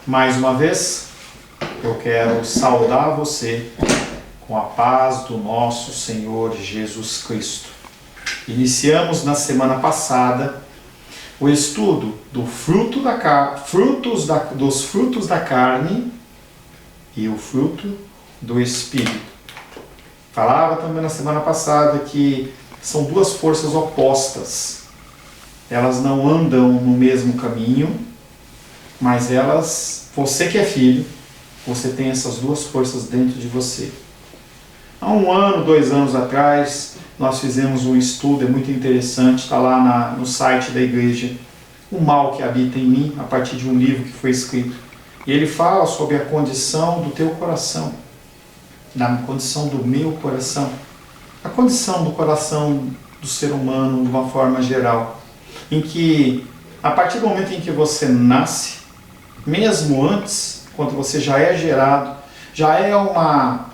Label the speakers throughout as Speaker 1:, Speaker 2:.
Speaker 1: Mais uma vez, eu quero saudar você com a paz do nosso Senhor Jesus Cristo. Iniciamos na semana passada o estudo dos frutos da carne e o fruto do Espírito. Falava também na semana passada que são duas forças opostas. Elas não andam no mesmo caminho, mas você que é filho, você tem essas duas forças dentro de você. Há 1 ano, 2 anos atrás, nós fizemos um estudo, é muito interessante, está lá no site da igreja, O Mal que Habita em Mim, a partir de um livro que foi escrito. E ele fala sobre a condição do teu coração, na condição do meu coração, a condição do coração do ser humano de uma forma geral, em que, a partir do momento em que você nasce, mesmo antes, quando você já é gerado,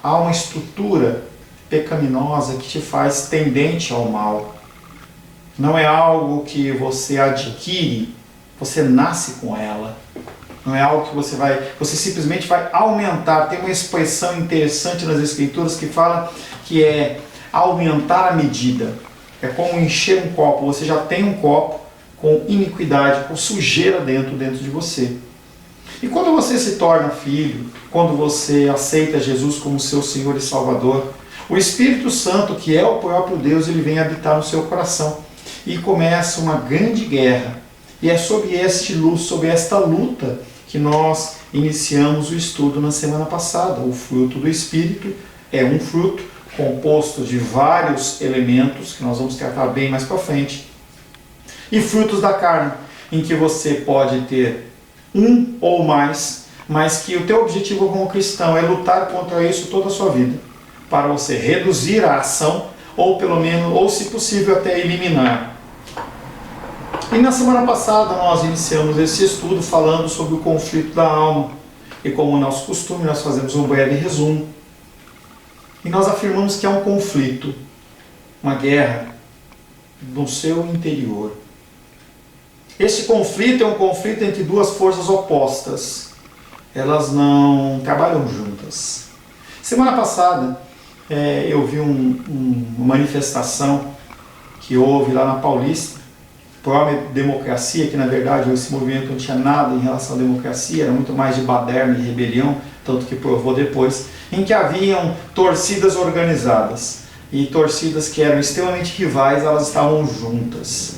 Speaker 1: há uma estrutura pecaminosa que te faz tendente ao mal. Não é algo que você adquire, você nasce com ela. Não é algo que você simplesmente vai aumentar. Tem uma expressão interessante nas Escrituras que fala que é aumentar a medida. É como encher um copo. Você já tem um copo com iniquidade, com sujeira dentro de você. E quando você se torna filho, quando você aceita Jesus como seu Senhor e Salvador, o Espírito Santo, que é o próprio Deus, ele vem habitar no seu coração. E começa uma grande guerra. E é sobre esta luta que nós iniciamos o estudo na semana passada. O fruto do Espírito é um fruto composto de vários elementos, que nós vamos tratar bem mais para frente. E frutos da carne, em que você pode ter um ou mais, mas que o teu objetivo como cristão é lutar contra isso toda a sua vida, para você reduzir a ação, ou pelo menos, ou se possível até eliminar. E na semana passada nós iniciamos esse estudo falando sobre o conflito da alma, e como nosso costume nós fazemos um breve resumo, e nós afirmamos que é um conflito, uma guerra no seu interior. Este conflito é um conflito entre duas forças opostas. Elas não trabalham juntas. Semana passada eu vi uma manifestação que houve lá na Paulista, pró-democracia, que na verdade esse movimento não tinha nada em relação à democracia, era muito mais de baderna e rebelião, tanto que provou depois, em que haviam torcidas organizadas. E torcidas que eram extremamente rivais, elas estavam juntas.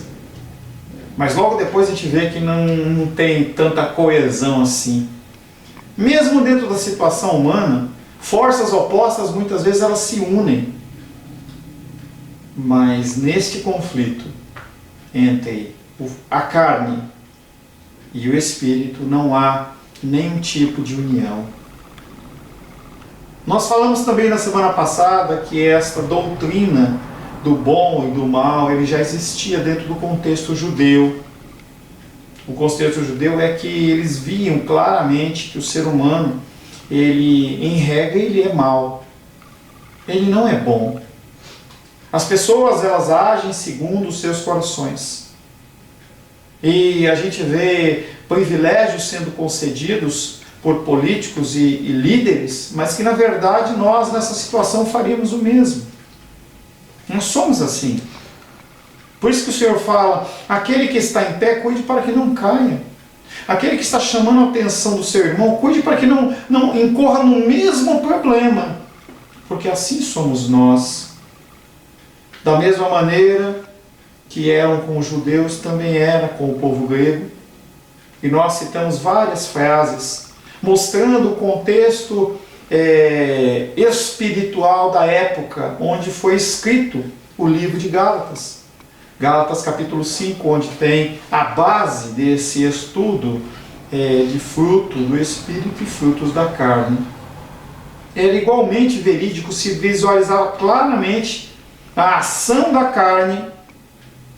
Speaker 1: Mas logo depois a gente vê que não tem tanta coesão assim. Mesmo dentro da situação humana, forças opostas muitas vezes elas se unem. Mas neste conflito entre a carne e o espírito não há nenhum tipo de união. Nós falamos também na semana passada que esta doutrina do bom e do mal, ele já existia dentro do contexto judeu. O contexto judeu é que eles viam claramente que o ser humano, ele, em regra, ele é mau. Ele não é bom. As pessoas, elas agem segundo os seus corações. E a gente vê privilégios sendo concedidos por políticos e líderes, mas que na verdade nós nessa situação faríamos o mesmo. Nós somos assim. Por isso que o Senhor fala, aquele que está em pé, cuide para que não caia. Aquele que está chamando a atenção do seu irmão, cuide para que não incorra no mesmo problema. Porque assim somos nós. Da mesma maneira que eram com os judeus, também era com o povo grego. E nós citamos várias frases, mostrando o contexto espiritual da época onde foi escrito o livro de Gálatas. Gálatas capítulo 5, onde tem a base desse estudo de fruto do Espírito e frutos da carne. Era igualmente verídico se visualizar claramente a ação da carne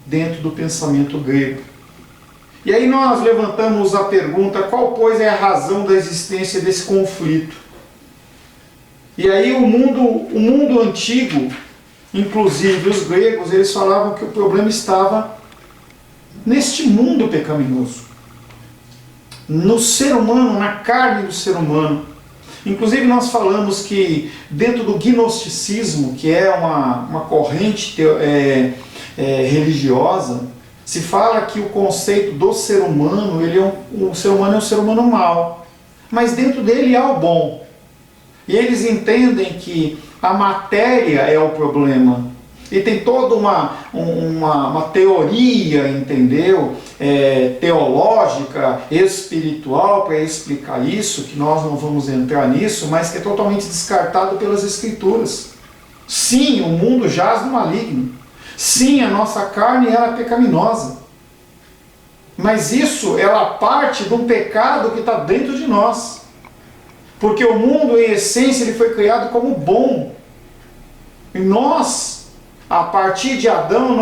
Speaker 1: dentro do pensamento grego. E aí nós levantamos a pergunta, qual pois é a razão da existência desse conflito? E aí o mundo antigo, inclusive os gregos, eles falavam que o problema estava neste mundo pecaminoso. no ser humano, na carne do ser humano. Inclusive nós falamos que dentro do gnosticismo, que é uma corrente religiosa, se fala que o conceito do ser humano, o ser humano é um ser humano mau, mas dentro dele há o bom. E eles entendem que a matéria é o problema. E tem toda uma teoria, entendeu? Teológica, espiritual, para explicar isso, que nós não vamos entrar nisso, mas que é totalmente descartado pelas Escrituras. Sim, o mundo jaz no maligno. Sim, a nossa carne era pecaminosa. Mas isso, ela parte de um pecado que está dentro de nós. Porque o mundo, em essência, ele foi criado como bom. E nós, a partir de Adão,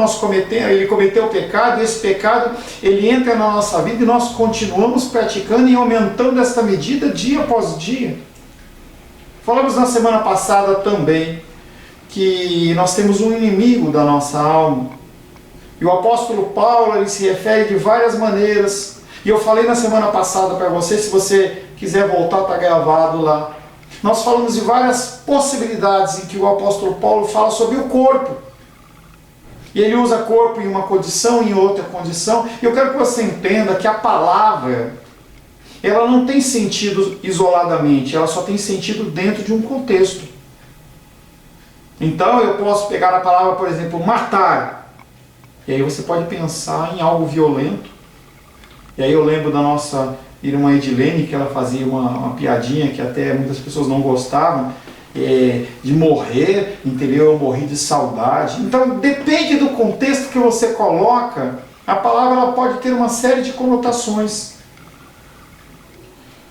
Speaker 1: ele cometeu o pecado, e esse pecado ele entra na nossa vida e nós continuamos praticando e aumentando esta medida dia após dia. Falamos na semana passada também que nós temos um inimigo da nossa alma. E o apóstolo Paulo ele se refere de várias maneiras. E eu falei na semana passada para você, se você quiser voltar, está gravado lá. Nós falamos de várias possibilidades em que o apóstolo Paulo fala sobre o corpo. E ele usa corpo em uma condição, em outra condição. E eu quero que você entenda que a palavra, ela não tem sentido isoladamente, ela só tem sentido dentro de um contexto. Então eu posso pegar a palavra, por exemplo, matar. E aí você pode pensar em algo violento. E aí eu lembro da nossa irmã Edilene, que ela fazia uma piadinha que até muitas pessoas não gostavam, de morrer, entendeu? Eu morri de saudade. Então depende do contexto que você coloca, a palavra ela pode ter uma série de conotações.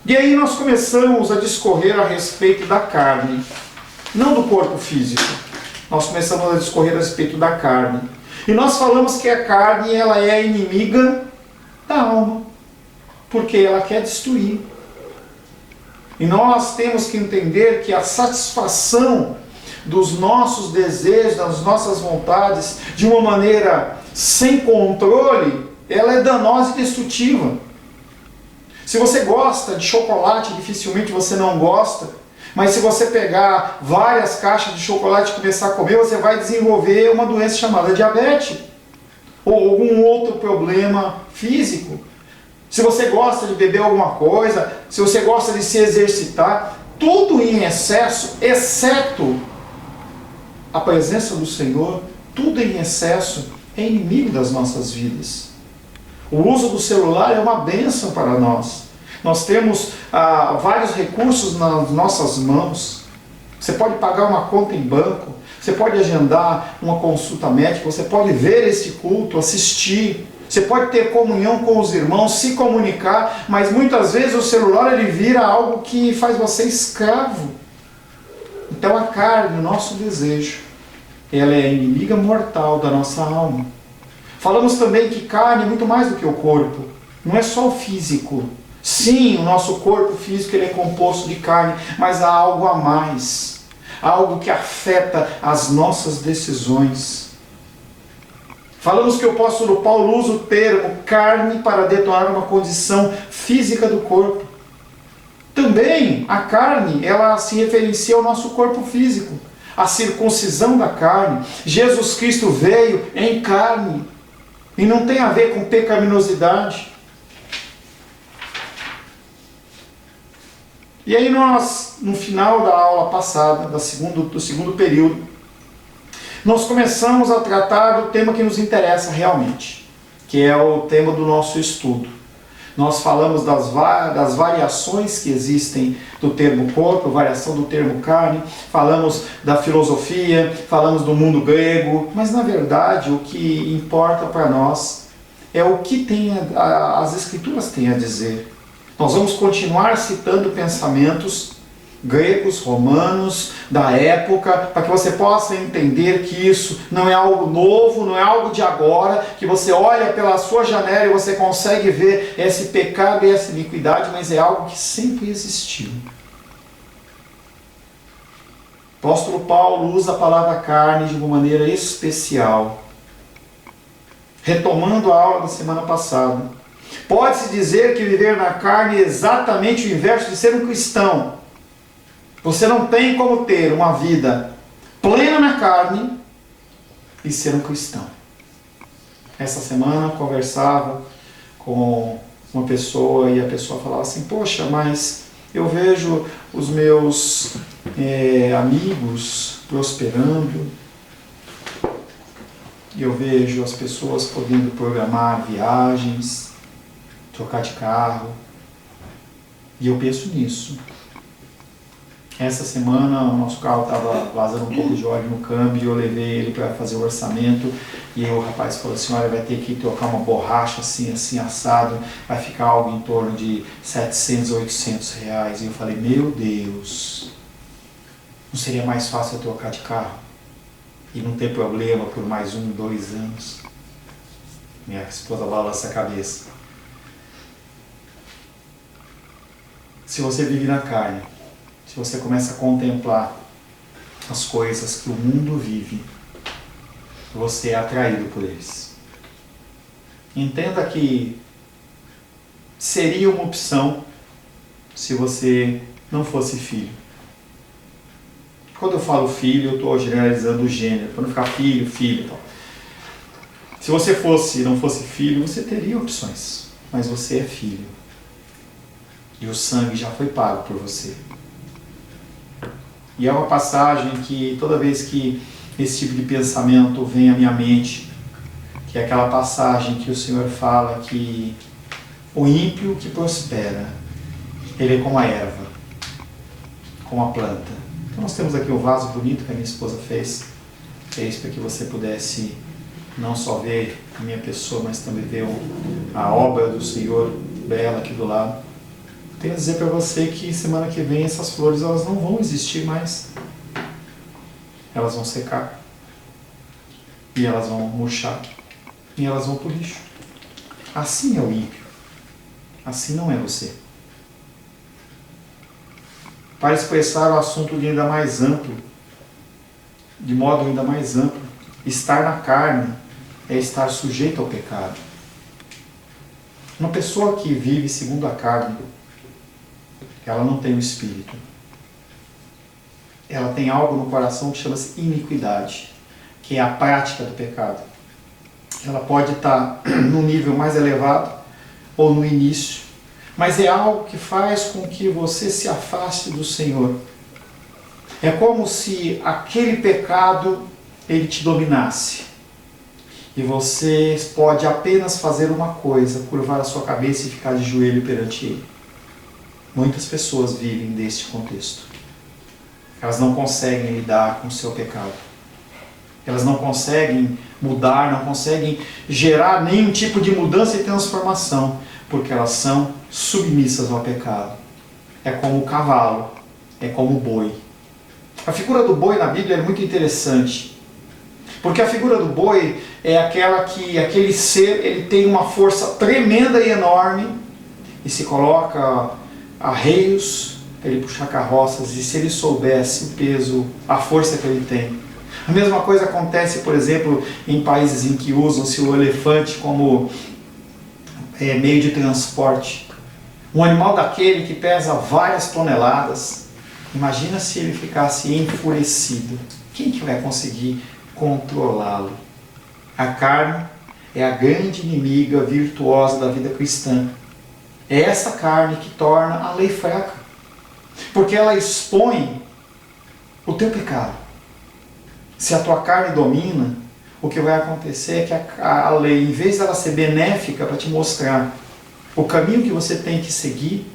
Speaker 1: E aí nós começamos a discorrer a respeito da carne, não do corpo físico. Nós começamos a discorrer a respeito da carne. E nós falamos que a carne ela é a inimiga da alma, porque ela quer destruir. E nós temos que entender que a satisfação dos nossos desejos, das nossas vontades, de uma maneira sem controle, ela é danosa e destrutiva. Se você gosta de chocolate, dificilmente você não gosta, mas se você pegar várias caixas de chocolate e começar a comer, você vai desenvolver uma doença chamada diabetes, ou algum outro problema físico. Se você gosta de beber alguma coisa, se você gosta de se exercitar, tudo em excesso, exceto a presença do Senhor, tudo em excesso é inimigo das nossas vidas. O uso do celular é uma bênção para nós. Nós temos vários recursos nas nossas mãos. Você pode pagar uma conta em banco, você pode agendar uma consulta médica, você pode ver este culto, assistir. Você pode ter comunhão com os irmãos, se comunicar, mas muitas vezes o celular ele vira algo que faz você escravo. Então a carne, o nosso desejo, ela é a inimiga mortal da nossa alma. Falamos também que carne é muito mais do que o corpo. Não é só o físico. Sim, o nosso corpo físico ele é composto de carne, mas há algo a mais. Algo que afeta as nossas decisões. Falamos que o apóstolo Paulo usa o termo carne para detonar uma condição física do corpo. Também a carne, ela se referencia ao nosso corpo físico. A circuncisão da carne. Jesus Cristo veio em carne. E não tem a ver com pecaminosidade. E aí nós, no final da aula passada, do segundo período, nós começamos a tratar do tema que nos interessa realmente, que é o tema do nosso estudo. Nós falamos das variações que existem do termo corpo, variação do termo carne, falamos da filosofia, falamos do mundo grego, mas na verdade o que importa para nós é o que as Escrituras têm a dizer. Nós vamos continuar citando pensamentos gregos, romanos, da época, para que você possa entender que isso não é algo novo, não é algo de agora, que você olha pela sua janela e você consegue ver esse pecado e essa iniquidade, mas é algo que sempre existiu. O apóstolo Paulo usa a palavra carne de uma maneira especial. Retomando a aula da semana passada, Pode-se dizer que viver na carne é exatamente o inverso de ser um cristão. Você não tem como ter uma vida plena na carne e ser um cristão. Essa semana eu conversava com uma pessoa e a pessoa falava assim: poxa, mas eu vejo os meus amigos prosperando, eu vejo as pessoas podendo programar viagens, trocar de carro, e eu penso nisso. Essa semana o nosso carro estava vazando um pouco de óleo no câmbio e eu levei ele para fazer o orçamento, e aí o rapaz falou assim: olha, vai ter que trocar uma borracha assim, assim, assado, vai ficar algo em torno de 700, 800 reais. E eu falei: meu Deus, não seria mais fácil eu trocar de carro e não ter problema por mais 1, 2 anos? Minha esposa balança a cabeça. Se você vive na carne, se você começa a contemplar as coisas que o mundo vive, você é atraído por eles. Entenda que seria uma opção se você não fosse filho. Quando eu falo filho, eu estou generalizando o gênero, para não ficar filho, filho e tal. Se você não fosse filho, você teria opções, mas você é filho. E o sangue já foi pago por você. E é uma passagem que toda vez que esse tipo de pensamento vem à minha mente, que é aquela passagem que o Senhor fala que o ímpio que prospera, ele é como a erva, como a planta. Então nós temos aqui um vaso bonito que a minha esposa fez, para que você pudesse não só ver a minha pessoa, mas também ver a obra do Senhor bela aqui do lado. Tenho a dizer para você que semana que vem essas flores elas não vão existir mais. Elas vão secar. E elas vão murchar. E elas vão para o lixo. Assim é o ímpio. Assim não é você. Para expressar o assunto de ainda mais amplo, de modo ainda mais amplo, estar na carne é estar sujeito ao pecado. Uma pessoa que vive segundo a carne, ela não tem o espírito. Ela tem algo no coração que chama-se iniquidade, que é a prática do pecado. Ela pode estar no nível mais elevado ou no início, mas é algo que faz com que você se afaste do Senhor. É como se aquele pecado ele te dominasse. E você pode apenas fazer uma coisa: curvar a sua cabeça e ficar de joelho perante Ele. Muitas pessoas vivem deste contexto. Elas não conseguem lidar com o seu pecado. Elas não conseguem mudar, não conseguem gerar nenhum tipo de mudança e transformação, porque elas são submissas ao pecado. É como o cavalo, é como o boi. A figura do boi na Bíblia é muito interessante, porque a figura do boi é aquela que aquele ser ele tem uma força tremenda e enorme e se coloca arreios para ele puxar carroças, e se ele soubesse o peso, a força que ele tem. A mesma coisa acontece, por exemplo, em países em que usam-se o elefante como meio de transporte. Um animal daquele que pesa várias toneladas, imagina se ele ficasse enfurecido. Quem que vai conseguir controlá-lo? A carne é a grande inimiga virtuosa da vida cristã. É essa carne que torna a lei fraca, porque ela expõe o teu pecado. Se a tua carne domina, o que vai acontecer é que a lei, em vez dela ser benéfica para te mostrar o caminho que você tem que seguir,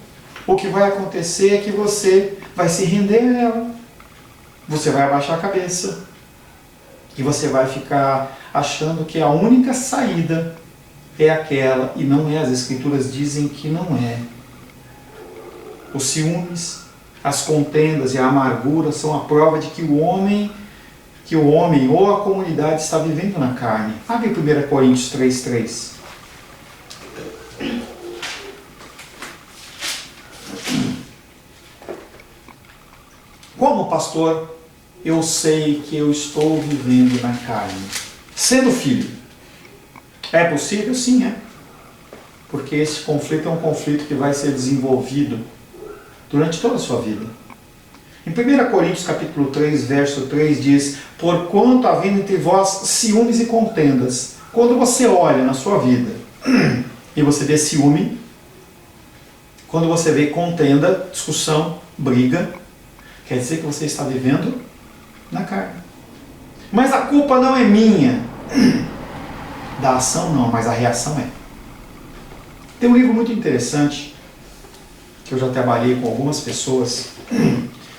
Speaker 1: o que vai acontecer é que você vai se render a ela. Você vai abaixar a cabeça e você vai ficar achando que a única saída é aquela, e não é. As Escrituras dizem que não é. Os ciúmes, as contendas e a amargura são a prova de que o homem ou a comunidade está vivendo na carne. Abre 1 Coríntios 3:3. Como pastor, eu sei que eu estou vivendo na carne, sendo filho. É possível? Sim, é. porque esse conflito é um conflito que vai ser desenvolvido durante toda a sua vida. Em 1 Coríntios capítulo 3, verso 3 diz: porquanto havendo entre vós ciúmes e contendas. Quando você olha na sua vida e você vê ciúme, quando você vê contenda, discussão, briga, quer dizer que você está vivendo na carne. Mas a culpa não é minha. Da ação não, mas a reação é. Tem um livro muito interessante, que eu já trabalhei com algumas pessoas,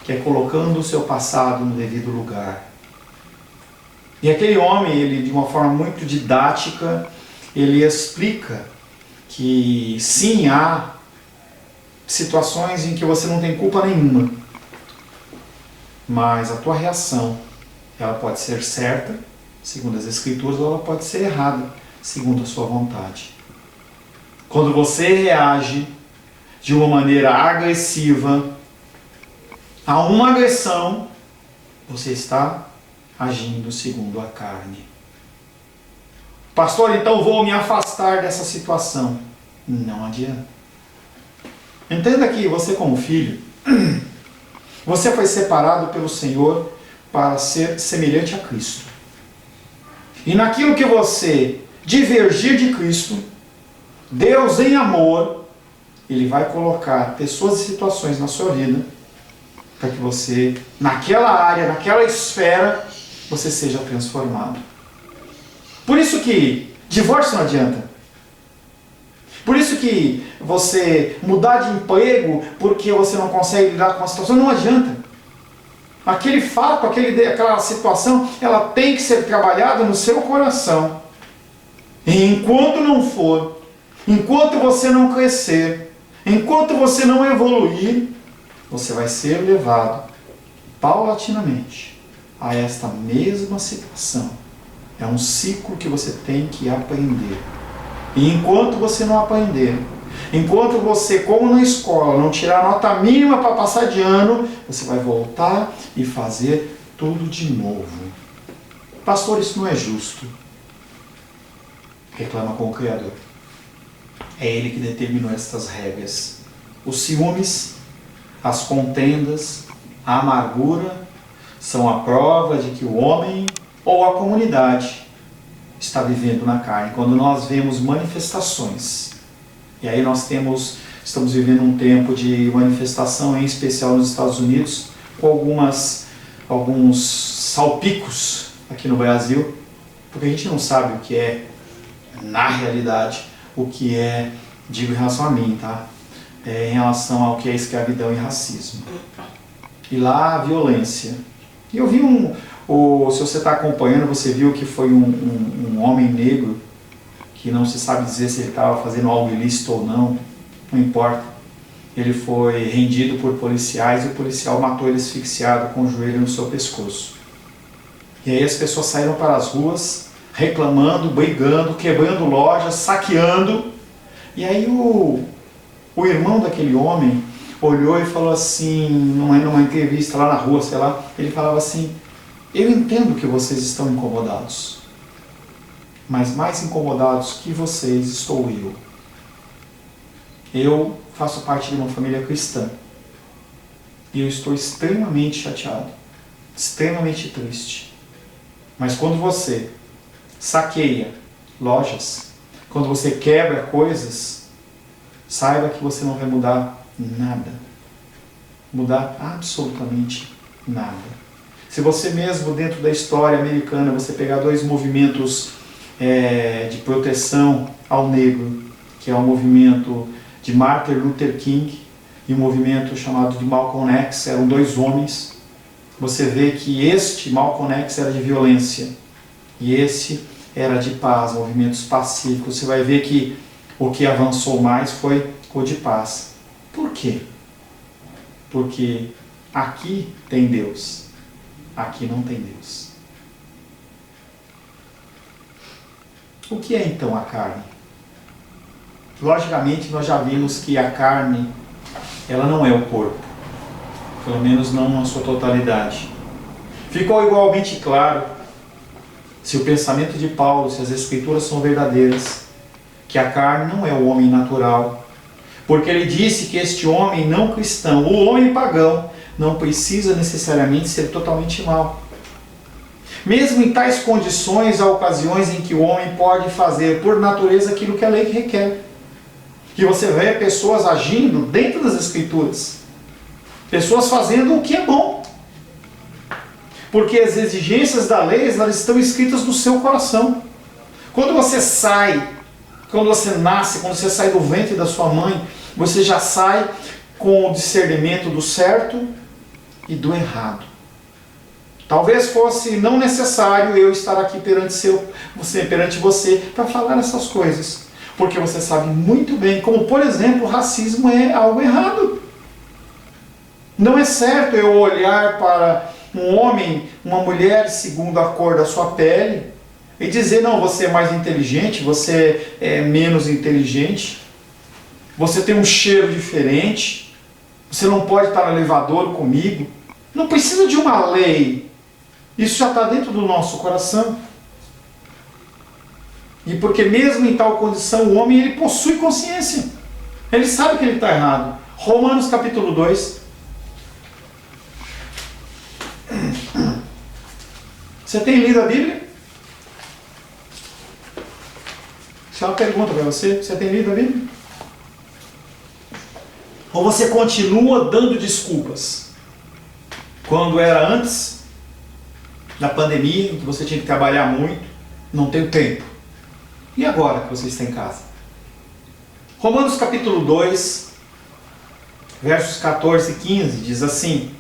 Speaker 1: que é Colocando o Seu Passado no Devido Lugar. E aquele homem, ele de uma forma muito didática, ele explica que sim, há situações em que você não tem culpa nenhuma, mas a tua reação, ela pode ser certa, segundo as Escrituras, ou ela pode ser errada, segundo a sua vontade. Quando você reage de uma maneira agressiva a uma agressão, você está agindo segundo a carne. Pastor, então vou me afastar dessa situação. Não adianta. Entenda que você, como filho, você foi separado pelo Senhor para ser semelhante a Cristo. E naquilo que você divergir de Cristo, Deus em amor, Ele vai colocar pessoas e situações na sua vida para que você, naquela área, naquela esfera, você seja transformado. Por isso que divórcio não adianta. Por isso que você mudar de emprego porque você não consegue lidar com a situação, não adianta. Aquele fato, aquela situação, ela tem que ser trabalhada no seu coração. E enquanto não for, enquanto você não crescer, enquanto você não evoluir, você vai ser levado paulatinamente a esta mesma situação. É um ciclo que você tem que aprender. E enquanto você não aprender, enquanto você, como na escola, não tirar nota mínima para passar de ano, você vai voltar e fazer tudo de novo. Pastor, isso não é justo. Reclama com o Criador. É Ele que determinou estas regras. Os ciúmes, as contendas, a amargura são a prova de que o homem ou a comunidade está vivendo na carne. Quando nós vemos manifestações, e aí nós estamos vivendo um tempo de manifestação, em especial nos Estados Unidos, com alguns salpicos aqui no Brasil, porque a gente não sabe o que é, na realidade, o que é, digo em relação a mim, tá? Em relação ao que é escravidão e racismo. E lá a violência. E eu vi se você está acompanhando, você viu que foi um homem negro, que não se sabe dizer se ele estava fazendo algo ilícito ou não importa. Ele foi rendido por policiais e o policial matou ele asfixiado com o joelho no seu pescoço. E aí as pessoas saíram para as ruas reclamando, brigando, quebrando lojas, saqueando. E aí o irmão daquele homem olhou e falou assim, numa entrevista lá na rua, sei lá, ele falava assim: eu entendo que vocês estão incomodados, mas mais incomodados que vocês estou eu. Eu faço parte de uma família cristã e eu estou extremamente chateado, extremamente triste. Mas quando você saqueia lojas, quando você quebra coisas, saiba que você não vai mudar nada. Mudar absolutamente nada. Se você mesmo, dentro da história americana, você pegar dois movimentos de proteção ao negro, que é o movimento de Martin Luther King e o movimento chamado de Malcolm X, eram dois homens, você vê que este Malcolm X era de violência e esse era de paz, movimentos pacíficos. Você vai ver que o que avançou mais foi o de paz. Por quê? Porque aqui tem Deus, aqui não tem Deus. O que é então a carne? Logicamente nós já vimos que a carne, ela não é o corpo, pelo menos não na sua totalidade. Ficou igualmente claro, se o pensamento de Paulo, se as Escrituras são verdadeiras, que a carne não é o homem natural, porque ele disse que este homem não cristão, o homem pagão, não precisa necessariamente ser totalmente mau. Mesmo em tais condições, há ocasiões em que o homem pode fazer por natureza aquilo que a lei requer. Que você vê pessoas agindo dentro das Escrituras, pessoas fazendo o que é bom, porque as exigências da lei, elas estão escritas no seu coração. Quando você sai, quando você nasce, quando você sai do ventre da sua mãe, você já sai com o discernimento do certo e do errado. Talvez fosse não necessário eu estar aqui perante você para falar essas coisas, porque você sabe muito bem, como por exemplo, o racismo é algo errado. Não é certo eu olhar para um homem, uma mulher segundo a cor da sua pele e dizer, não, você é mais inteligente, você é menos inteligente, você tem um cheiro diferente, você não pode estar no elevador comigo. Não precisa de uma lei. Isso já está dentro do nosso coração. E porque mesmo em tal condição, o homem ele possui consciência. Ele sabe que ele está errado. Romanos capítulo 2. Você tem lido a Bíblia? Isso é uma pergunta para você. Você tem lido a Bíblia? Ou você continua dando desculpas? Quando era antes da pandemia, em que você tinha que trabalhar muito, não tenho tempo. E agora que você está em casa? Romanos capítulo 2, versos 14 e 15, diz assim: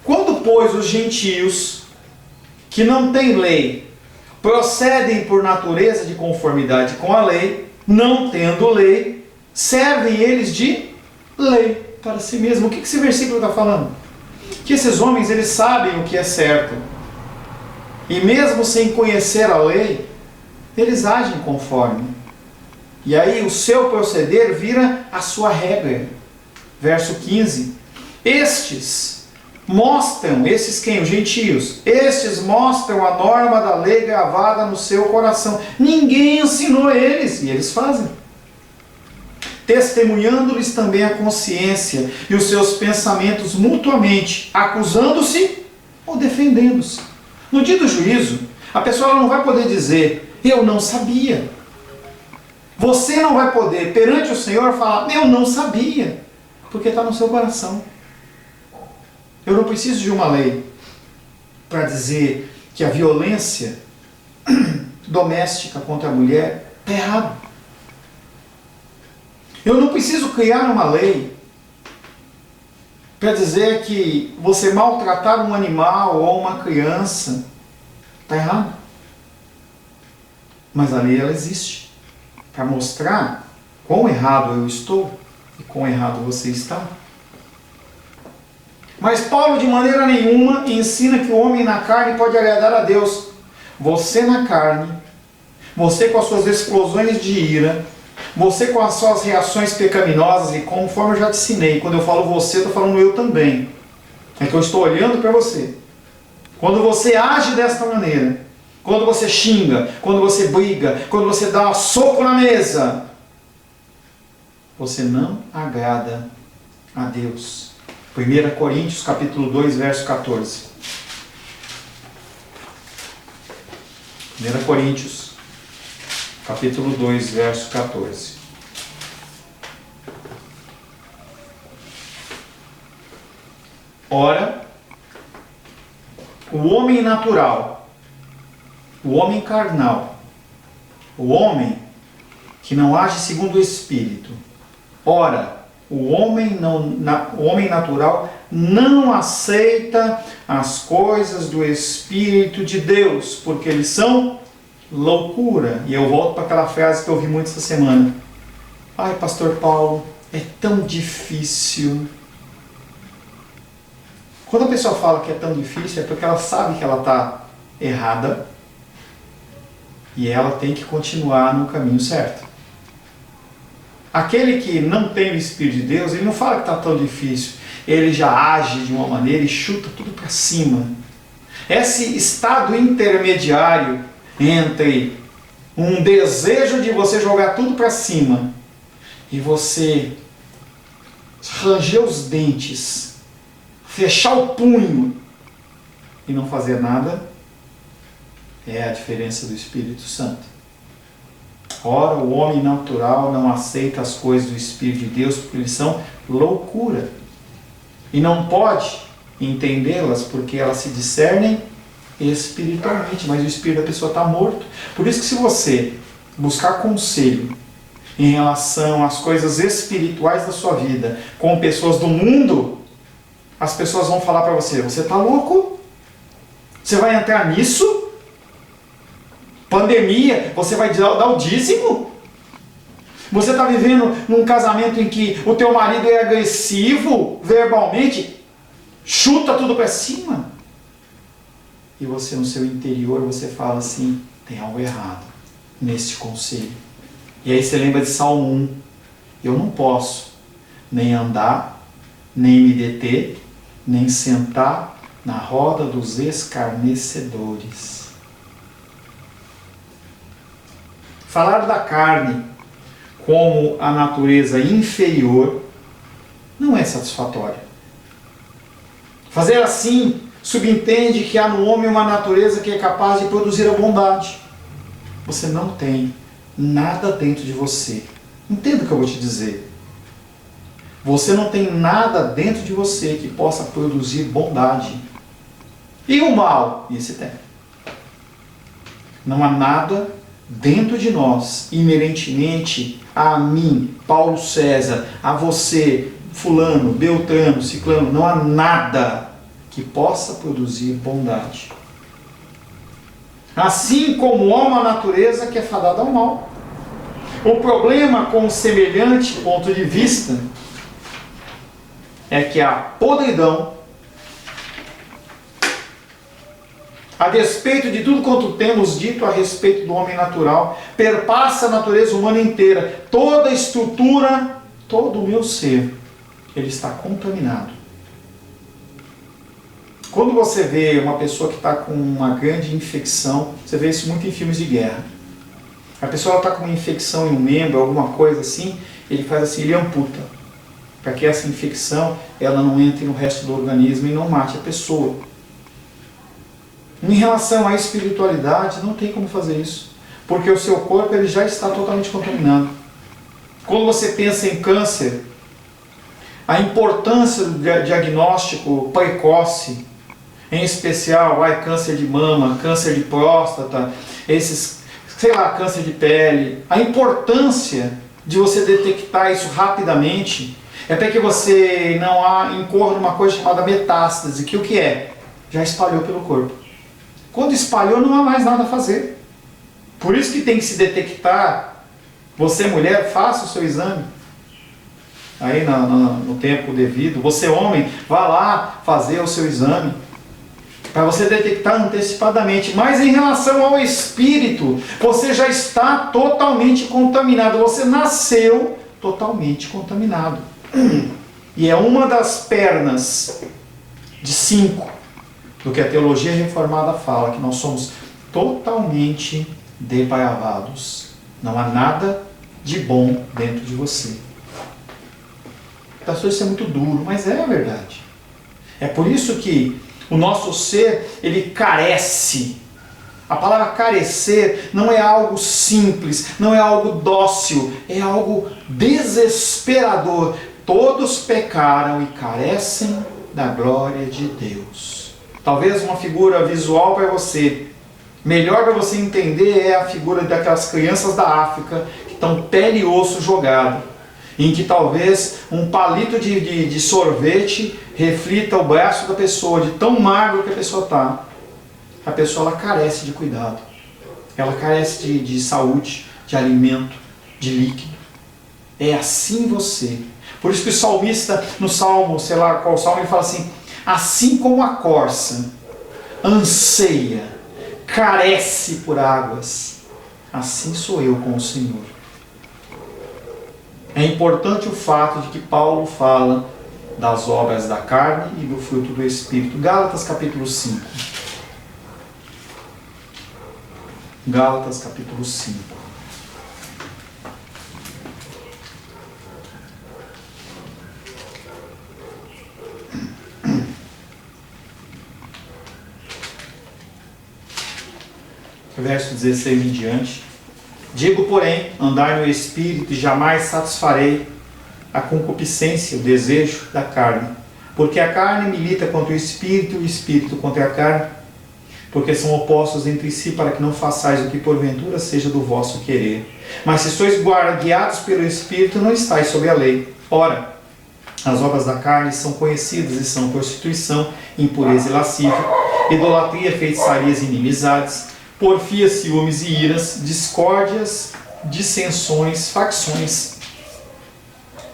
Speaker 1: quando, pois, os gentios, que não têm lei, procedem por natureza de conformidade com a lei, não tendo lei, servem eles de lei para si mesmo. O que esse versículo está falando? Que esses homens, eles sabem o que é certo. E mesmo sem conhecer a lei, eles agem conforme. E aí o seu proceder vira a sua regra. Verso 15. Estes quem? Os gentios. Estes mostram a norma da lei gravada no seu coração. Ninguém ensinou eles, e eles fazem. Testemunhando-lhes também a consciência e os seus pensamentos mutuamente, acusando-se ou defendendo-se. No dia do juízo, a pessoa não vai poder dizer, eu não sabia. Você não vai poder, perante o Senhor, falar, eu não sabia, porque está no seu coração. Eu não preciso de uma lei para dizer que a violência doméstica contra a mulher está errado. Eu não preciso criar uma lei para dizer que você maltratar um animal ou uma criança está errado. Mas a lei, ela existe para mostrar quão errado eu estou e quão errado você está. Mas Paulo de maneira nenhuma ensina que o homem na carne pode agradar a Deus. Você na carne, você com as suas explosões de ira, você com as suas reações pecaminosas, e conforme eu já te ensinei, quando eu falo você, eu estou falando eu também. É que eu estou olhando para você. Quando você age desta maneira, quando você xinga, quando você briga, quando você dá um soco na mesa, você não agrada a Deus. 1 Coríntios capítulo 2, verso 14. 1 Coríntios capítulo 2, verso 14. Ora, o homem natural, o homem carnal, o homem que não age segundo o Espírito, ora, o homem natural não aceita as coisas do Espírito de Deus, porque eles são loucura. E eu volto para aquela frase que eu ouvi muito essa semana. Ai, pastor Paulo, é tão difícil. Quando a pessoa fala que é tão difícil, é porque ela sabe que ela está errada e ela tem que continuar no caminho certo. Aquele que não tem o Espírito de Deus, ele não fala que está tão difícil. Ele já age de uma maneira e chuta tudo para cima. Esse estado intermediário entre um desejo de você jogar tudo para cima e você ranger os dentes, fechar o punho e não fazer nada, é a diferença do Espírito Santo. Ora, o homem natural não aceita as coisas do Espírito de Deus porque eles são loucura. E não pode entendê-las porque elas se discernem espiritualmente, mas o espírito da pessoa está morto. Por isso que se você buscar conselho em relação às coisas espirituais da sua vida com pessoas do mundo, as pessoas vão falar para você: você está louco? Você vai entrar nisso? Pandemia, você vai dar o dízimo? Você está vivendo num casamento em que o teu marido é agressivo verbalmente, chuta tudo para cima. E você no seu interior, você fala assim: tem algo errado neste conselho. E aí você lembra de Salmo 1. Eu não posso nem andar, nem me deter, nem sentar na roda dos escarnecedores. Falar da carne como a natureza inferior não é satisfatório. Fazer assim subentende que há no homem uma natureza que é capaz de produzir a bondade. Você não tem nada dentro de você. Entenda o que eu vou te dizer. Você não tem nada dentro de você que possa produzir bondade. E o mal? Esse tem. Não há nada dentro de nós, inerentemente a mim, Paulo César, a você, fulano, beltrano, ciclano, não há nada que possa produzir bondade. Assim como há uma natureza que é fadada ao mal. O problema com o semelhante ponto de vista é que a podridão, a despeito de tudo quanto temos dito a respeito do homem natural, perpassa a natureza humana inteira. Toda a estrutura, todo o meu ser, ele está contaminado. Quando você vê uma pessoa que está com uma grande infecção, você vê isso muito em filmes de guerra. A pessoa está com uma infecção em um membro, alguma coisa assim, ele faz assim, ele amputa. Para que essa infecção ela não entre no resto do organismo e não mate a pessoa. Em relação à espiritualidade, não tem como fazer isso. Porque o seu corpo ele já está totalmente contaminado. Quando você pensa em câncer, a importância do diagnóstico precoce, em especial câncer de mama, câncer de próstata, esses, câncer de pele, a importância de você detectar isso rapidamente é para que você não incorra numa coisa chamada metástase, que o que é? Já espalhou pelo corpo. Quando espalhou, não há mais nada a fazer. Por isso que tem que se detectar. Você, mulher, faça o seu exame. Aí no tempo devido. Você, homem, vá lá fazer o seu exame. Para você detectar antecipadamente. Mas em relação ao espírito, você já está totalmente contaminado. Você nasceu totalmente contaminado. E é uma das pernas de 5 do que a teologia reformada fala, que nós somos totalmente depravados. Não há nada de bom dentro de você. Pastor, isso é muito duro, mas é a verdade. É por isso que o nosso ser, ele carece. A palavra carecer não é algo simples, não é algo dócil, é algo desesperador. Todos pecaram e carecem da glória de Deus. Talvez uma figura visual para você, melhor para você entender, é a figura daquelas crianças da África que estão pele e osso jogado, em que talvez um palito de sorvete reflita o braço da pessoa, de tão magro que a pessoa está. A pessoa ela carece de cuidado, ela carece de saúde, de alimento, de líquido. É assim você. Por isso que o salmista, no salmo, sei lá qual salmo, ele fala assim: assim como a corça anseia, carece por águas, assim sou eu com o Senhor. É importante o fato de que Paulo fala das obras da carne e do fruto do Espírito. Gálatas capítulo 5. Gálatas capítulo 5. Verso 16 em diante. Digo, porém, andai no Espírito e jamais satisfarei a concupiscência, o desejo da carne. Porque a carne milita contra o Espírito e o Espírito contra a carne. Porque são opostos entre si, para que não façais o que porventura seja do vosso querer. Mas se sois guiados pelo Espírito, não estáis sob a lei. Ora, as obras da carne são conhecidas e são prostituição, impureza e lascívia, idolatria, feitiçarias e inimizades, porfias, ciúmes e iras, discórdias, dissensões, facções,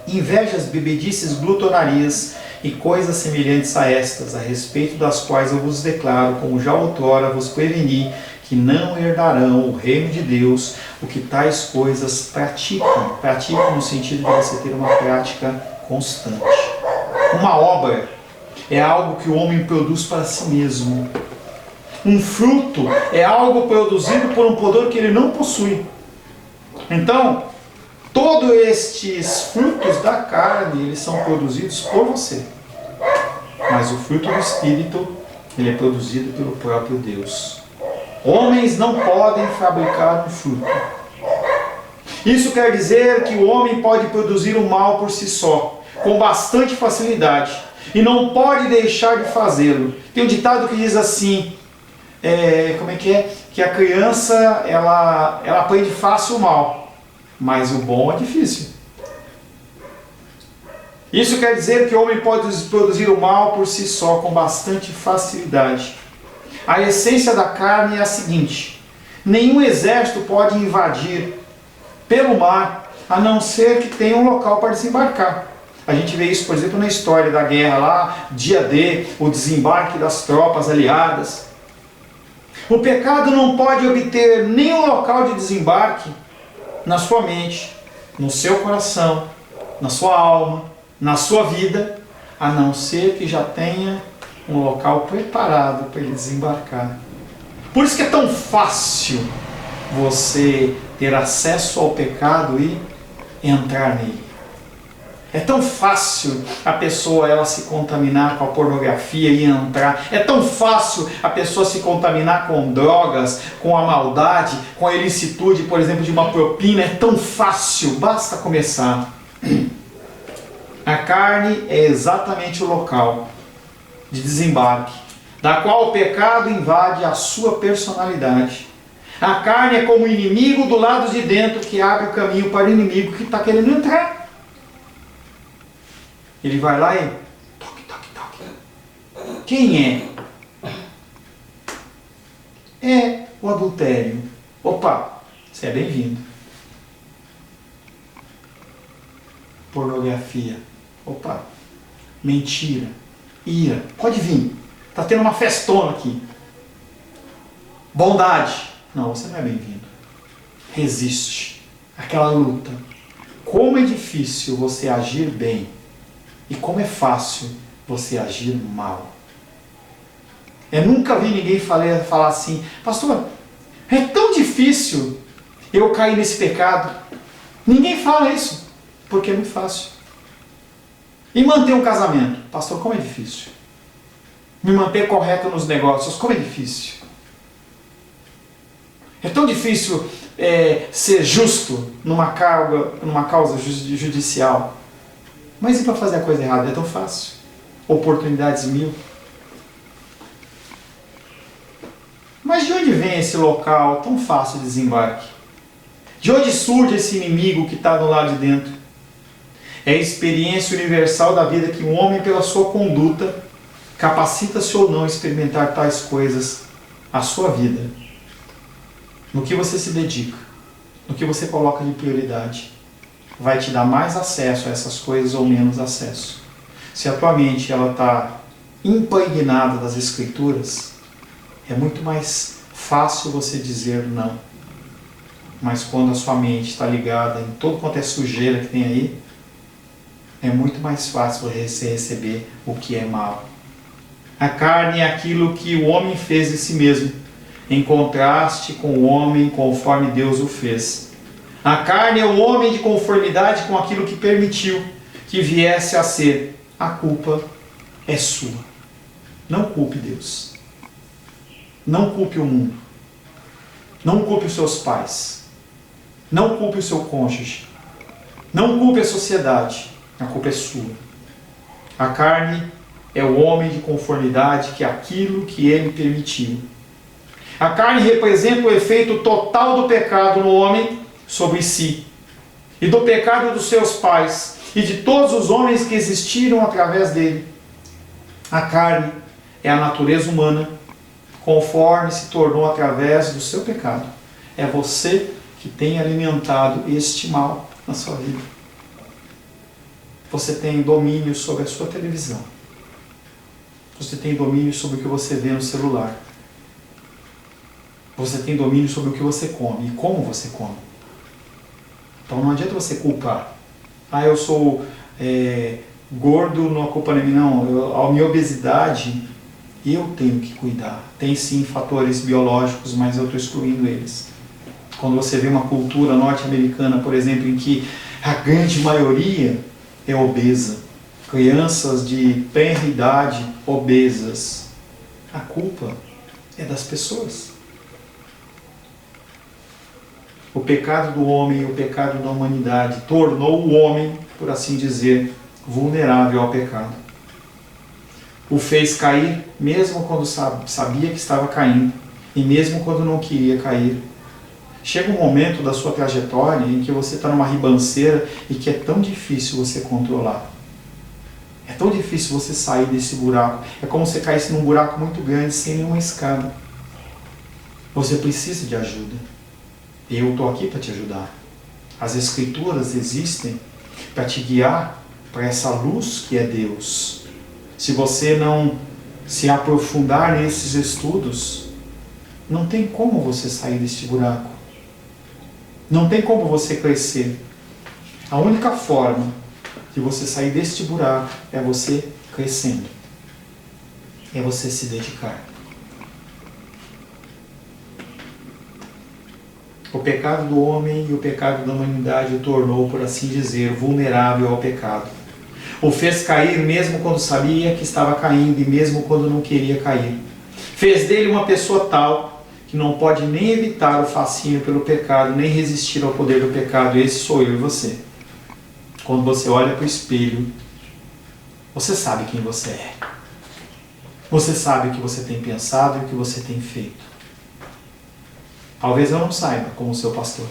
Speaker 1: invejas, bebedices, glutonarias e coisas semelhantes a estas, a respeito das quais eu vos declaro, como já outrora vos preveni, que não herdarão o reino de Deus o que tais coisas praticam. Praticam no sentido de você ter uma prática constante. Uma obra é algo que o homem produz para si mesmo. Um fruto é algo produzido por um poder que ele não possui. Então, todos estes frutos da carne, eles são produzidos por você. Mas o fruto do Espírito, ele é produzido pelo próprio Deus. Homens não podem fabricar um fruto. Isso quer dizer que o homem pode produzir o mal por si só, com bastante facilidade, e não pode deixar de fazê-lo. Tem um ditado que diz assim, que a criança ela aprende fácil o mal, mas o bom é difícil. Isso quer dizer que o homem pode produzir o mal por si só com bastante facilidade. A essência da carne é a seguinte: nenhum exército pode invadir pelo mar, a não ser que tenha um local para desembarcar. A gente vê isso, por exemplo, na história da guerra lá, dia D, o desembarque das tropas aliadas. O pecado não pode obter nenhum local de desembarque na sua mente, no seu coração, na sua alma, na sua vida, a não ser que já tenha um local preparado para ele desembarcar. Por isso que é tão fácil você ter acesso ao pecado e entrar nele. É tão fácil a pessoa ela se contaminar com a pornografia e entrar. É tão fácil a pessoa se contaminar com drogas, com a maldade, com a ilicitude, por exemplo, de uma propina. É tão fácil, basta começar. A carne é exatamente o local de desembarque, da qual o pecado invade a sua personalidade. A carne é como o inimigo do lado de dentro que abre o caminho para o inimigo que está querendo entrar. Ele vai lá e... toque, toque, toque. Quem é? É o adultério. Opa, você é bem-vindo. Pornografia. Opa, mentira. Ira. Pode vir. Está tendo uma festona aqui. Bondade. Não, você não é bem-vindo. Resiste. Aquela luta. Como é difícil você agir bem. E como é fácil você agir mal. Eu nunca vi ninguém falar assim, pastor, é tão difícil eu cair nesse pecado. Ninguém fala isso, porque é muito fácil. E manter um casamento, pastor, como é difícil. Me manter correto nos negócios, como é difícil. É tão difícil ser justo numa causa judicial. Mas e para fazer a coisa errada? É tão fácil. Oportunidades mil. Mas de onde vem esse local tão fácil de desembarque? De onde surge esse inimigo que está do lado de dentro? É a experiência universal da vida que um homem, pela sua conduta, capacita-se ou não a experimentar tais coisas à sua vida. No que você se dedica, no que você coloca de prioridade, vai te dar mais acesso a essas coisas ou menos acesso. Se a tua mente está impregnada das Escrituras, é muito mais fácil você dizer não. Mas quando a sua mente está ligada em todo quanto é sujeira que tem aí, é muito mais fácil você receber o que é mal. A carne é aquilo que o homem fez de si mesmo. em contraste com o homem conforme Deus o fez. A carne é o homem de conformidade com aquilo que permitiu que viesse a ser. A culpa é sua. Não culpe Deus. Não culpe o mundo. Não culpe os seus pais. Não culpe o seu cônjuge. Não culpe a sociedade. A culpa é sua. A carne é o homem de conformidade que é aquilo que ele permitiu. A carne representa o efeito total do pecado no homem sobre si, e do pecado dos seus pais, e de todos os homens que existiram através dele. A carne é a natureza humana, conforme se tornou através do seu pecado. É você que tem alimentado este mal na sua vida. Você tem domínio sobre a sua televisão. Você tem domínio sobre o que você vê no celular. Você tem domínio sobre o que você come e como você come. Então não adianta você culpar. Eu sou gordo, não é culpa nem minha. Não, a minha obesidade, eu tenho que cuidar. Tem sim fatores biológicos, mas eu estou excluindo eles. Quando você vê uma cultura norte-americana, por exemplo, em que a grande maioria é obesa, crianças de tenra idade obesas, a culpa é das pessoas. O pecado do homem e o pecado da humanidade tornou o homem, por assim dizer, vulnerável ao pecado. O fez cair mesmo quando sabia que estava caindo e mesmo quando não queria cair. Chega um momento da sua trajetória em que você está numa ribanceira e que é tão difícil você controlar. É tão difícil você sair desse buraco. É como se você caísse num buraco muito grande sem nenhuma escada. Você precisa de ajuda. Eu estou aqui para te ajudar. As Escrituras existem para te guiar para essa luz que é Deus. Se você não se aprofundar nesses estudos, não tem como você sair deste buraco. Não tem como você crescer. A única forma de você sair deste buraco é você crescendo. É você se dedicar. O pecado do homem e o pecado da humanidade o tornou, por assim dizer, vulnerável ao pecado. O fez cair mesmo quando sabia que estava caindo e mesmo quando não queria cair. Fez dele uma pessoa tal que não pode nem evitar o fascínio pelo pecado, nem resistir ao poder do pecado. Esse sou eu e você. Quando você olha para o espelho, você sabe quem você é. Você sabe o que você tem pensado e o que você tem feito. Talvez eu não saiba, como seu pastor.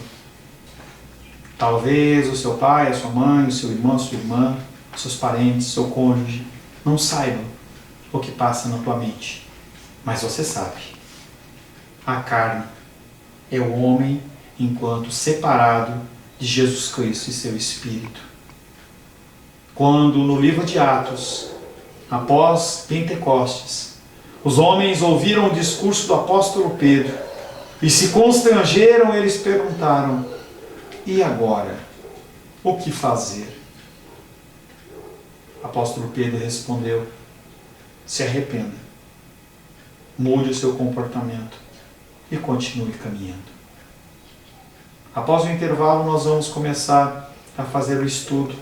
Speaker 1: Talvez o seu pai, a sua mãe, o seu irmão, a sua irmã, seus parentes, seu cônjuge, não saibam o que passa na tua mente. Mas você sabe. A carne é o homem enquanto separado de Jesus Cristo e seu Espírito. Quando no livro de Atos, após Pentecostes, os homens ouviram o discurso do apóstolo Pedro e se constrangeram, eles perguntaram: e agora? O que fazer? O apóstolo Pedro respondeu: se arrependa, mude o seu comportamento e continue caminhando. Após o intervalo, nós vamos começar a fazer o estudo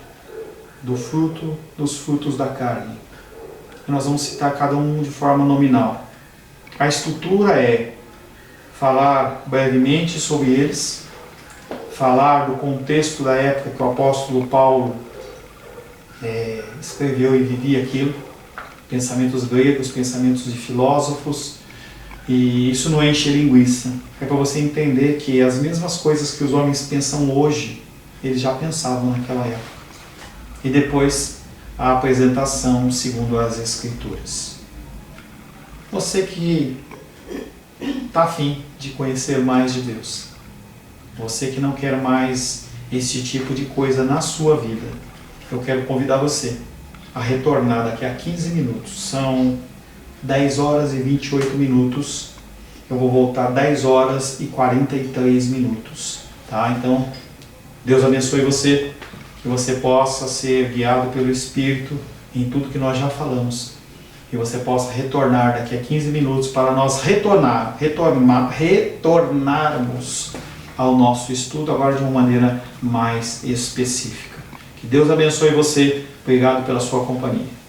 Speaker 1: dos frutos da carne. E nós vamos citar cada um de forma nominal. A estrutura é falar brevemente sobre eles, falar do contexto da época que o apóstolo Paulo escreveu e vivia aquilo, pensamentos gregos, pensamentos de filósofos, e isso não enche linguiça. É para você entender que as mesmas coisas que os homens pensam hoje, eles já pensavam naquela época. E depois a apresentação segundo as Escrituras. Você que está afim de conhecer mais de Deus, você que não quer mais esse tipo de coisa na sua vida, eu quero convidar você a retornar daqui a 15 minutos. São 10 horas e 28 minutos. Eu vou voltar 10 horas e 43 minutos. Tá? Então, Deus abençoe você, que você possa ser guiado pelo Espírito em tudo que nós já falamos e você possa retornar daqui a 15 minutos para nós retornarmos ao nosso estudo agora de uma maneira mais específica. Que Deus abençoe você. Obrigado pela sua companhia.